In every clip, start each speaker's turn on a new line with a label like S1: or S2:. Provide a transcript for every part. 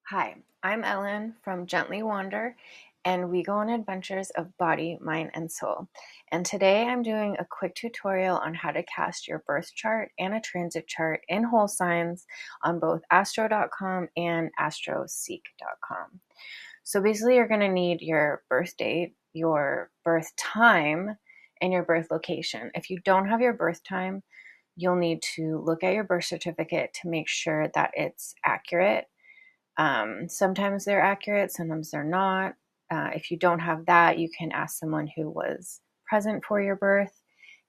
S1: Hi, I'm Ellen from Gently Wander, and we go on adventures of body, mind, and soul. And today I'm doing a quick tutorial on how to cast your birth chart and a transit chart in whole signs on both astro.com and Astro-Seek.com. So basically, you're going to need your birth date, your birth time, and your birth location. If you don't have your birth time, you'll need to look at your birth certificate to make sure that it's accurate. Sometimes they're accurate, sometimes they're not. If you don't have that, you can ask someone who was present for your birth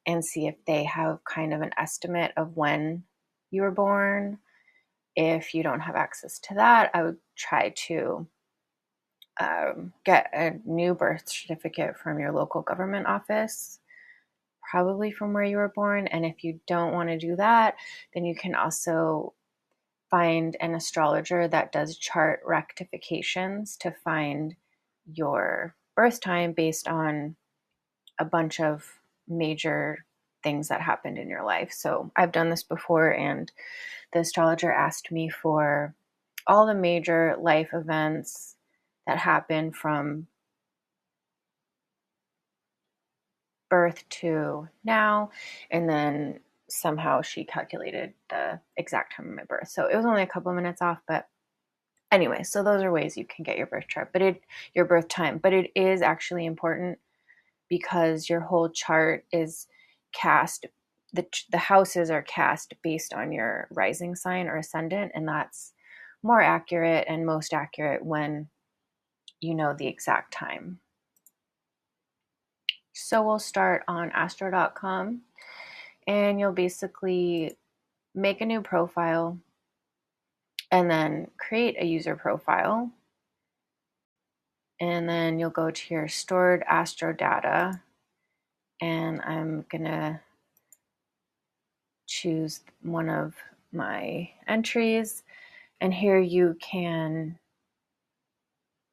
S1: and see if they have kind of an estimate of when you were born. If you don't have access to that, I would try to get a new birth certificate from your local government office, probably from where you were born. And if you don't want to do that, then you can also find an astrologer that does chart rectifications to find your birth time based on a bunch of major things that happened in your life. So I've done this before, and the astrologer asked me for all the major life events that happened from birth to now, and then somehow she calculated the exact time of my birth. So it was only a couple minutes off, but anyway, so those are ways you can get your birth chart, your birth time, but it is actually important because your whole chart is cast, the houses are cast based on your rising sign or ascendant, and that's more accurate and most accurate when you know the exact time. So we'll start on astro.com, and you'll basically make a new profile and then create a user profile. And then you'll go to your stored astro data, and I'm gonna choose one of my entries. And here you can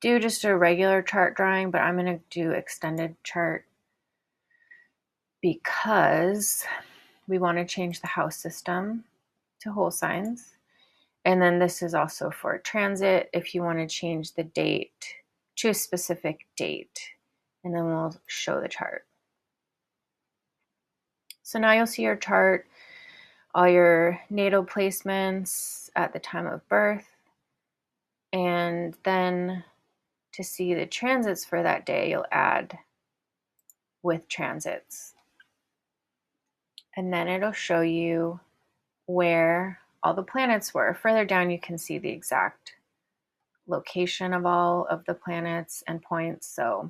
S1: do just a regular chart drawing, but I'm gonna do extended chart because we want to change the house system to whole signs. And then this is also for transit if you want to change the date to a specific date. And then we'll show the chart. So now you'll see your chart, all your natal placements at the time of birth. And then to see the transits for that day, you'll add with transits. And then it'll show you where all the planets were. Further down, you can see the exact location of all of the planets and points. So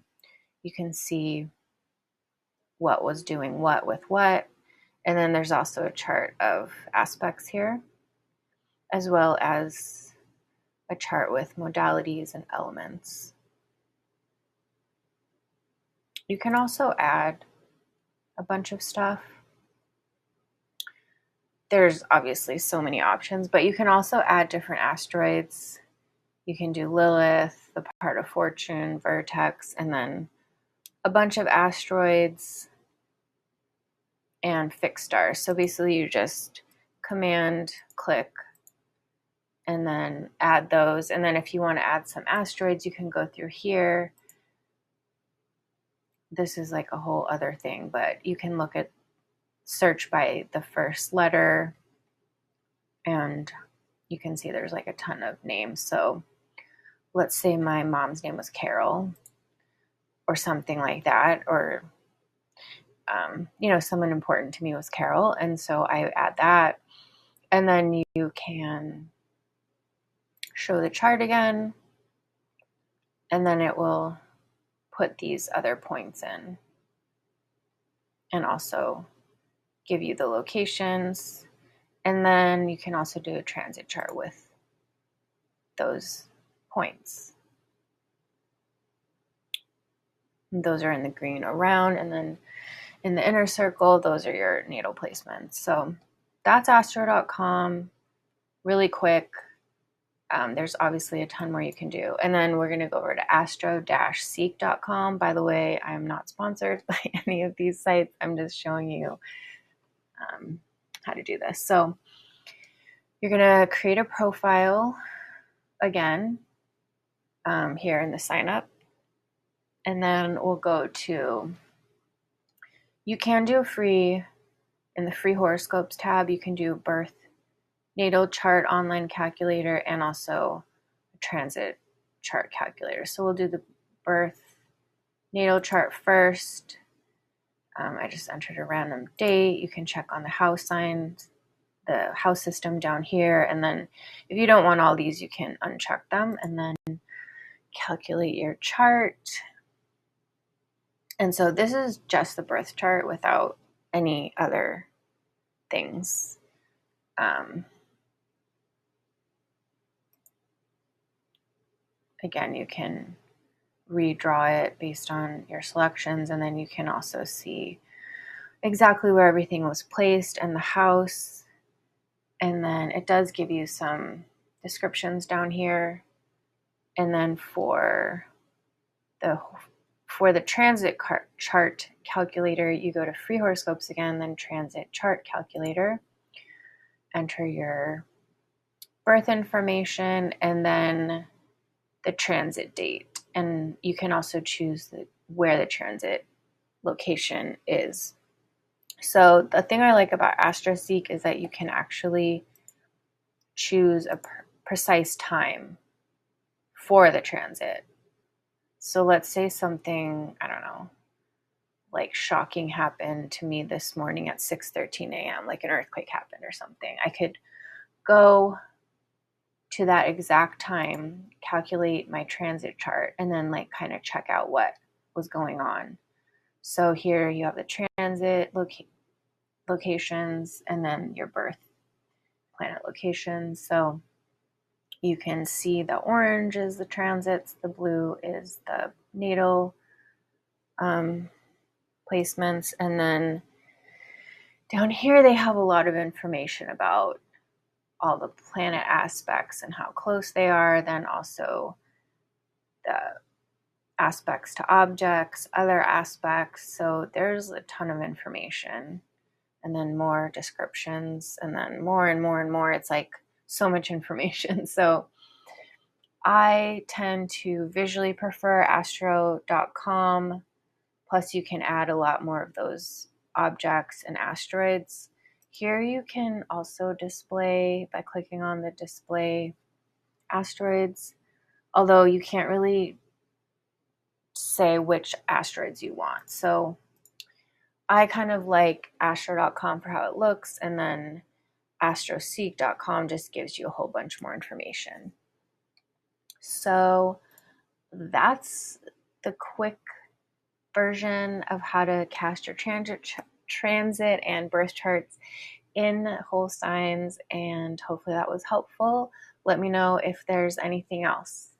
S1: you can see what was doing what with what. And then there's also a chart of aspects here, as well as a chart with modalities and elements. You can also add a bunch of stuff. There's obviously so many options, but you can also add different asteroids. You can do Lilith, the part of fortune, vertex, and then a bunch of asteroids and fixed stars. So basically you just command click and then add those. And then if you want to add some asteroids, you can go through here. This is like a whole other thing, but you can look at search by the first letter, and you can see there's like a ton of names. So let's say my mom's name was Carol or something like that, or someone important to me was Carol, and so I add that. And then you can show the chart again, and then it will put these other points in and also give you the locations. And then you can also do a transit chart with those points. And those are in the green around, and then in the inner circle, those are your natal placements. So that's astro.com, really quick. There's obviously a ton more you can do. And then we're going to go over to astro-seek.com. By the way, I'm not sponsored by any of these sites. I'm just showing you how to do this. So you're going to create a profile again, here in the sign up. And then we'll go to, you can do in the free horoscopes tab, you can do birth natal chart online calculator and also a transit chart calculator. So we'll do the birth natal chart first. I just entered a random date. You can check on the house signs, the house system down here. And then if you don't want all these, you can uncheck them and then calculate your chart. And so this is just the birth chart without any other things. Again, you can redraw it based on your selections, and then you can also see exactly where everything was placed and the house. And then it does give you some descriptions down here. And then for the transit chart calculator, you go to free horoscopes again, then transit chart calculator, enter your birth information, and then the transit date. And you can also choose where the transit location is. So the thing I like about Astro-Seek is that you can actually choose a precise time for the transit. So let's say something, I don't know, like shocking happened to me this morning at 6:13 a.m., like an earthquake happened or something. I could go to that exact time, calculate my transit chart, and then like kind of check out what was going on. So here you have the transit locations and then your birth planet locations. So you can see the orange is the transits, the blue is the natal placements, and then down here they have a lot of information about all the planet aspects and how close they are, then also the aspects to objects, other aspects. So there's a ton of information, and then more descriptions, and then more and more and more. It's like so much information. So I tend to visually prefer astro.com. Plus you can add a lot more of those objects and asteroids. Here you can also display by clicking on the display asteroids, although you can't really say which asteroids you want. So I kind of like astro.com for how it looks, and then astroseek.com just gives you a whole bunch more information. So that's the quick version of how to cast your transit and birth charts in whole signs, and hopefully that was helpful. Let me know if there's anything else.